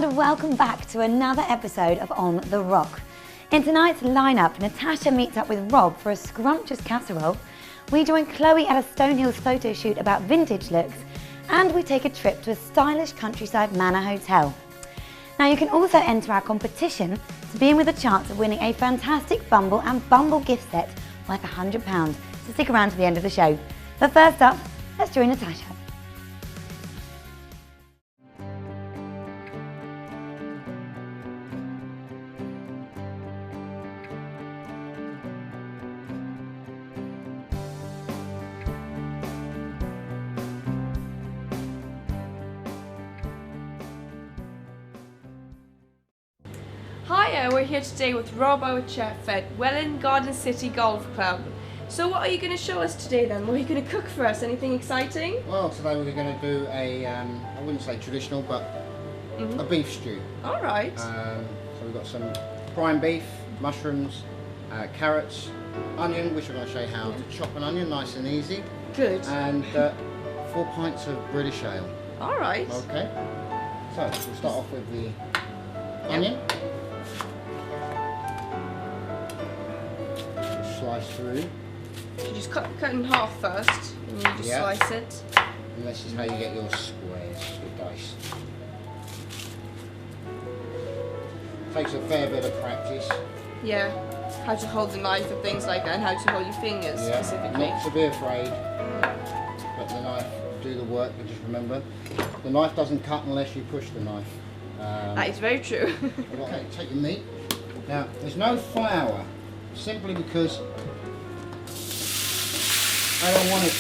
and welcome back to another episode of On the Rock. In tonight's lineup, Natasha meets up with Rob for a scrumptious casserole, we join Chloe at a Stonehills photo shoot about vintage looks, and we take a trip to a stylish countryside manor hotel. Now you can also enter our competition to be in with a chance of winning a fantastic Bumble and Bumble gift set worth £100, so stick around to the end of the show. But first up, let's join Natasha. Hiya, we're here today with Rob, our chef at Welland Garden City Golf Club. So what are you going to show us today then? What are you going to cook for us? Anything exciting? Well, today we're going to do a, I wouldn't say traditional, but a beef stew. Alright. So we've got some prime beef, mushrooms, carrots, onion, which I'm going to show you how to chop an onion nice and easy. Good. And 4 pints of British ale. Alright. Okay. So we'll start off with the onion. Slice through. So you just cut in half first, and you just slice it. And this is how you get your squares, your dice. Takes a fair bit of practice. Yeah. How to hold the knife and things like that, and how to hold your fingers specifically. Not to be afraid. Let the knife do the work, but just remember, the knife doesn't cut unless you push the knife. That is very true. Okay, take your meat. Now, there's no flour, simply because I don't want it to,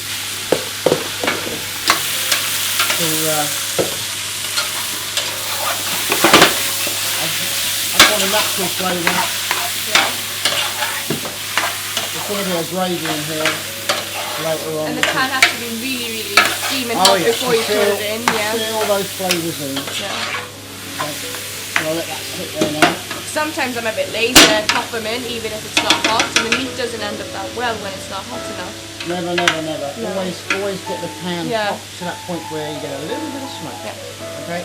I want a natural flavour. Yeah. There's going to be a gravy in here later on. And the pan has to be really steaming hot before you put it in. Yeah. Seal all those flavours in. Yeah. So I'll let that sit there now. Sometimes I'm a bit lazy and I pop them in even if it's not hot, and the meat doesn't end up that well when it's not hot enough. Never. No. Always get the pan hot to that point where you get a little bit of smoke. Yeah. Okay?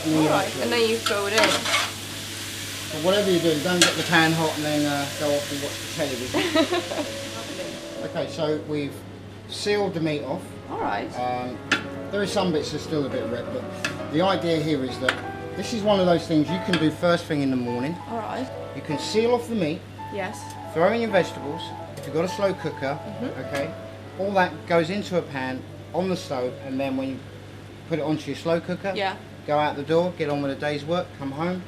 And then you throw it in. But whatever you do, don't get the pan hot and then go off and watch the television. Okay, so we've sealed the meat off. Alright. There are some bits that are still a bit red, but the idea here is that this is one of those things you can do first thing in the morning. Alright. You can seal off the meat. Yes. Throw in your vegetables. If you've got a slow cooker, okay, all that goes into a pan on the stove, and then when you put it onto your slow cooker, go out the door, get on with a day's work, come home,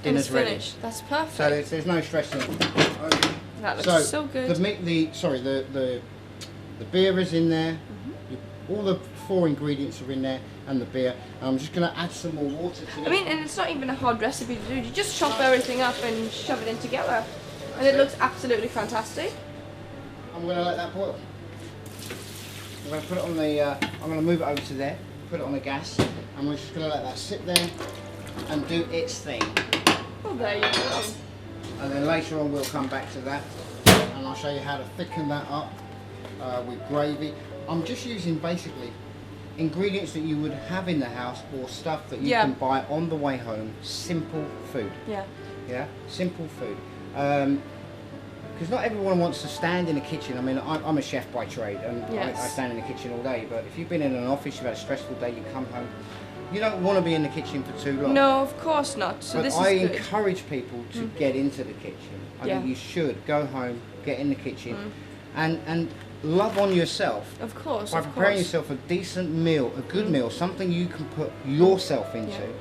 dinner's ready. That's perfect. So there's no stressing. Okay. That looks so good. The meat, the beer is in there. All the 4 ingredients are in there, and the beer. I'm just going to add some more water to it. I mean, and it's not even a hard recipe to do. You just chop everything up and shove it in together, and it looks absolutely fantastic. I'm going to let that boil. I'm going to put it on the. I'm going to move it over to there. Put it on the gas, and we're just going to let that sit there and do its thing. Well, there you go. And then later on we'll come back to that, and I'll show you how to thicken that up with gravy. I'm just using basically ingredients that you would have in the house or stuff that you can buy on the way home. Simple food. Yeah, simple food. Because not everyone wants to stand in a kitchen. I mean, I'm a chef by trade, and I stand in the kitchen all day. But if you've been in an office, you've had a stressful day, you come home, you don't want to be in the kitchen for too long. No, of course not. So but this I is good. encourage people to get into the kitchen. I think you should go home, get in the kitchen, and love on yourself. Of course. By preparing yourself a decent meal, a good meal, something you can put yourself into.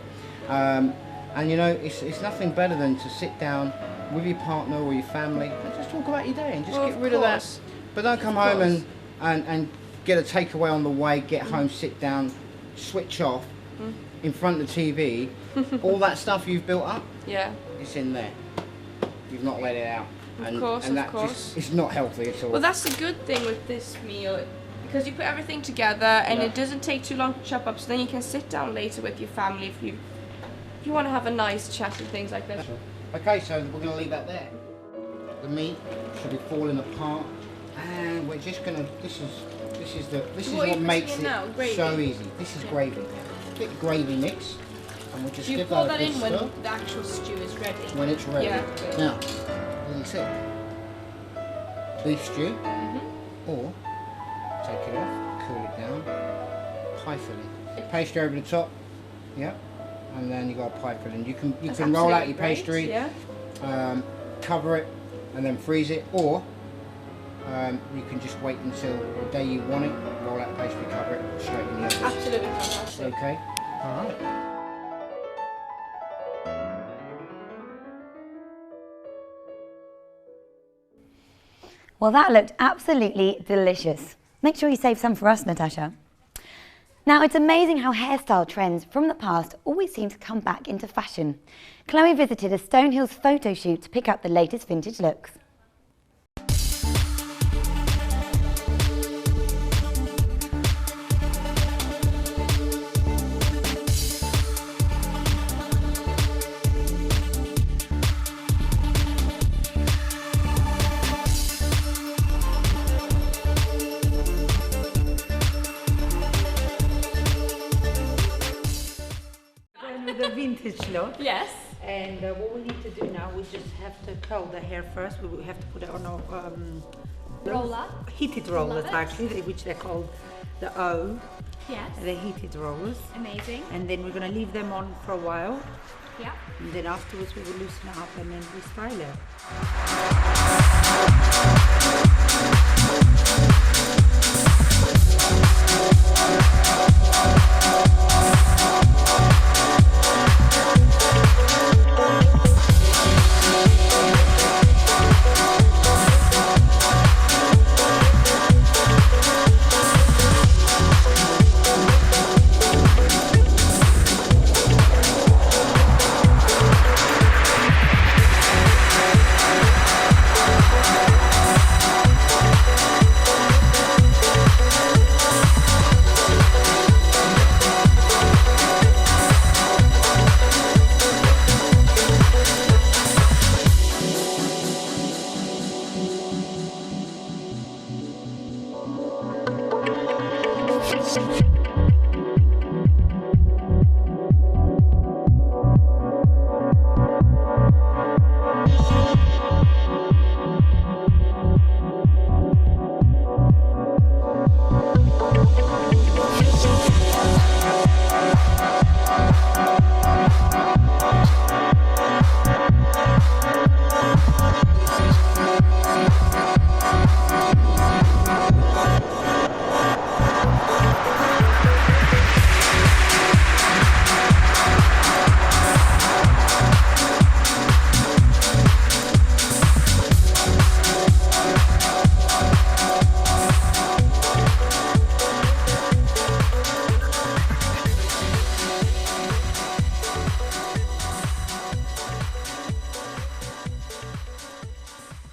And you know, it's nothing better than to sit down with your partner or your family and just talk about your day and just get rid of that. But don't come home and get a takeaway on the way, get home, sit down, switch off in front of the TV. All that stuff you've built up, it's in there. You've not let it out. Of course. Just, it's not healthy at all. Well, that's the good thing with this meal, because you put everything together and it doesn't take too long to chop up, so then you can sit down later with your family if you want to have a nice chat and things like that. Okay, so we're going to leave that there. The meat should be falling apart, and we're just going to. This is what makes it so easy. This is gravy. Bit gravy mix. And we'll just You give pour that that a in good when stir. the actual stew is ready. When it's ready. Yeah. Now, as you see, beef stew, or take it off, cool it down, pie filling. Pastry over the top, yeah, and then you got a pie filling. You can roll out your pastry, cover it, and then freeze it, or you can just wait until the day you want it, roll out the pastry, cover it, straight in the oven. Absolutely fantastic. Okay, all right. Well, that looked absolutely delicious. Make sure you save some for us, Natasha. Now, it's amazing how hairstyle trends from the past always seem to come back into fashion. Chloe visited a Stonehills photo shoot to pick up the latest vintage looks. With the vintage look. Yes. And what we need to do now, we just have to curl the hair first. We will have to put it on our Roller. heated rollers, Love it. actually, which they're called the O. Yes. The heated rollers. Amazing. And then we're going to leave them on for a while. Yeah. And then afterwards we will loosen it up and then restyle it.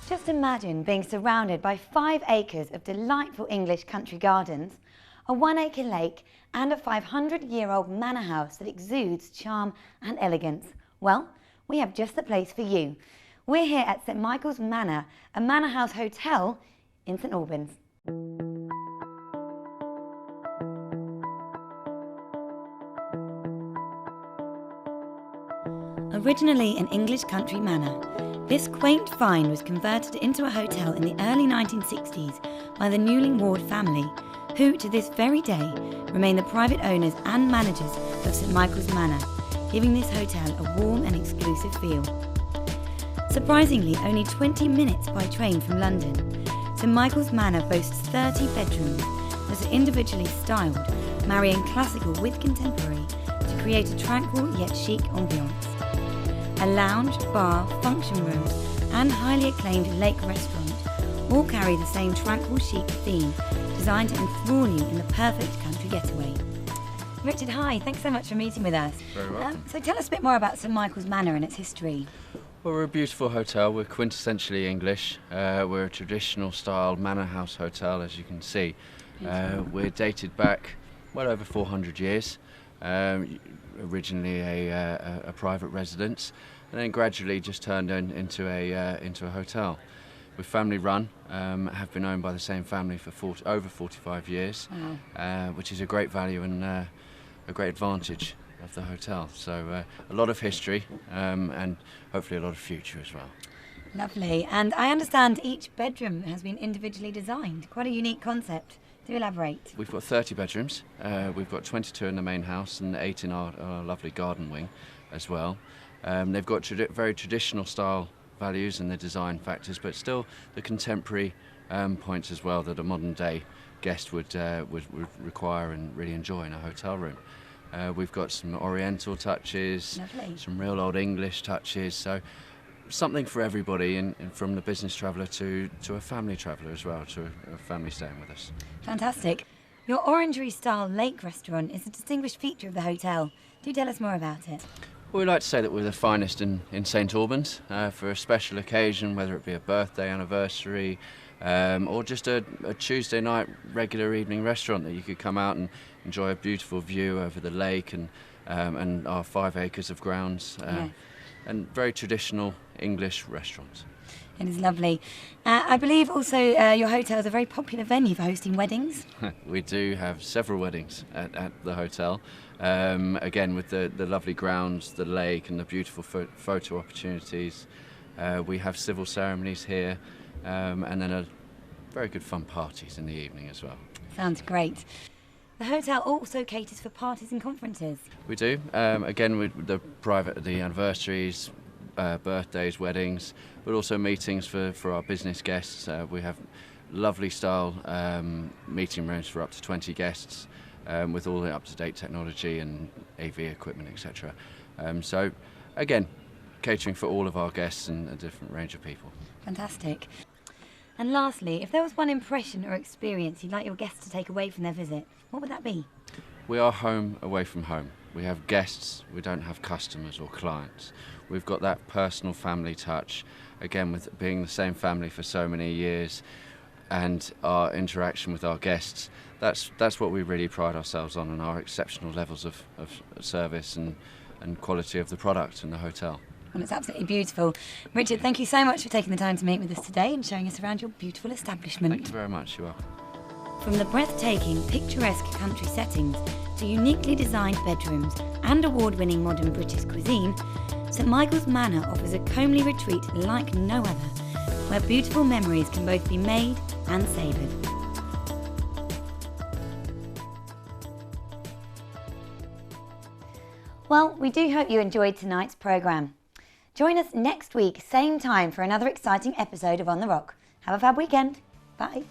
Just imagine being surrounded by 5 acres of delightful English country gardens, a 1-acre lake and a 500-year-old manor house that exudes charm and elegance. Well, we have just the place for you. We're here at St Michael's Manor, a manor house hotel in St Albans. Originally an English country manor, this quaint find was converted into a hotel in the early 1960s by the Newling Ward family, who to this very day remain the private owners and managers of St Michael's Manor, giving this hotel a warm and exclusive feel. Surprisingly, only 20 minutes by train from London, St Michael's Manor boasts 30 bedrooms that are individually styled, marrying classical with contemporary to create a tranquil yet chic ambiance. A lounge, bar, function room and highly acclaimed lake restaurant all carry the same tranquil chic theme, designed to enthrall you in the perfect country getaway. Richard, hi, thanks so much for meeting with us. Very welcome. So tell us a bit more about St Michael's Manor and its history. Well, we're a beautiful hotel. We're quintessentially English. We're a traditional style manor house hotel, as you can see. We're dated back well over 400 years. Originally a private residence, and then gradually just turned into a hotel. We're family run, have been owned by the same family for over 45 years, which is a great value and a great advantage of the hotel. So a lot of history and hopefully a lot of future as well. Lovely. And I understand each bedroom has been individually designed. Quite a unique concept. Do elaborate. We've got 30 bedrooms. We've got 22 in the main house and 8 in our lovely garden wing as well. They've got very traditional style values and the design factors, but still the contemporary points as well that a modern day guest would require and really enjoy in a hotel room. We've got some oriental touches, Lovely. some real old English touches, so something for everybody, and from the business traveller to a family traveller as well, to a family staying with us. Fantastic. Your orangery-style lake restaurant is a distinguished feature of the hotel. Do tell us more about it. Well, we like to say that we're the finest in St Albans for a special occasion, whether it be a birthday, anniversary, or just a Tuesday night regular evening restaurant that you could come out and enjoy a beautiful view over the lake and our 5 acres of grounds. Yes. And very traditional English restaurants. It is lovely. I believe also your hotel is a very popular venue for hosting weddings. We do have several weddings at the hotel. Again, with the lovely grounds, the lake and the beautiful photo opportunities. We have civil ceremonies here and then very good fun parties in the evening as well. Sounds great. The hotel also caters for parties and conferences. We do. Again, with the anniversaries, birthdays, weddings, but also meetings for our business guests. We have lovely style meeting rooms for up to 20 guests with all the up-to-date technology and AV equipment, etc. So, again, catering for all of our guests and a different range of people. Fantastic. And lastly, if there was one impression or experience you'd like your guests to take away from their visit, what would that be? We are home away from home. We have guests, we don't have customers or clients. We've got that personal family touch, again with being the same family for so many years and our interaction with our guests. That's what we really pride ourselves on, and our exceptional levels of service and quality of the product in the hotel. Well, it's absolutely beautiful. Richard, thank you so much for taking the time to meet with us today and showing us around your beautiful establishment. Thank you very much, you are. From the breathtaking, picturesque country settings to uniquely designed bedrooms and award-winning modern British cuisine, St Michael's Manor offers a comely retreat like no other, where beautiful memories can both be made and savoured. Well, we do hope you enjoyed tonight's programme. Join us next week, same time, for another exciting episode of On The Rock. Have a fab weekend. Bye.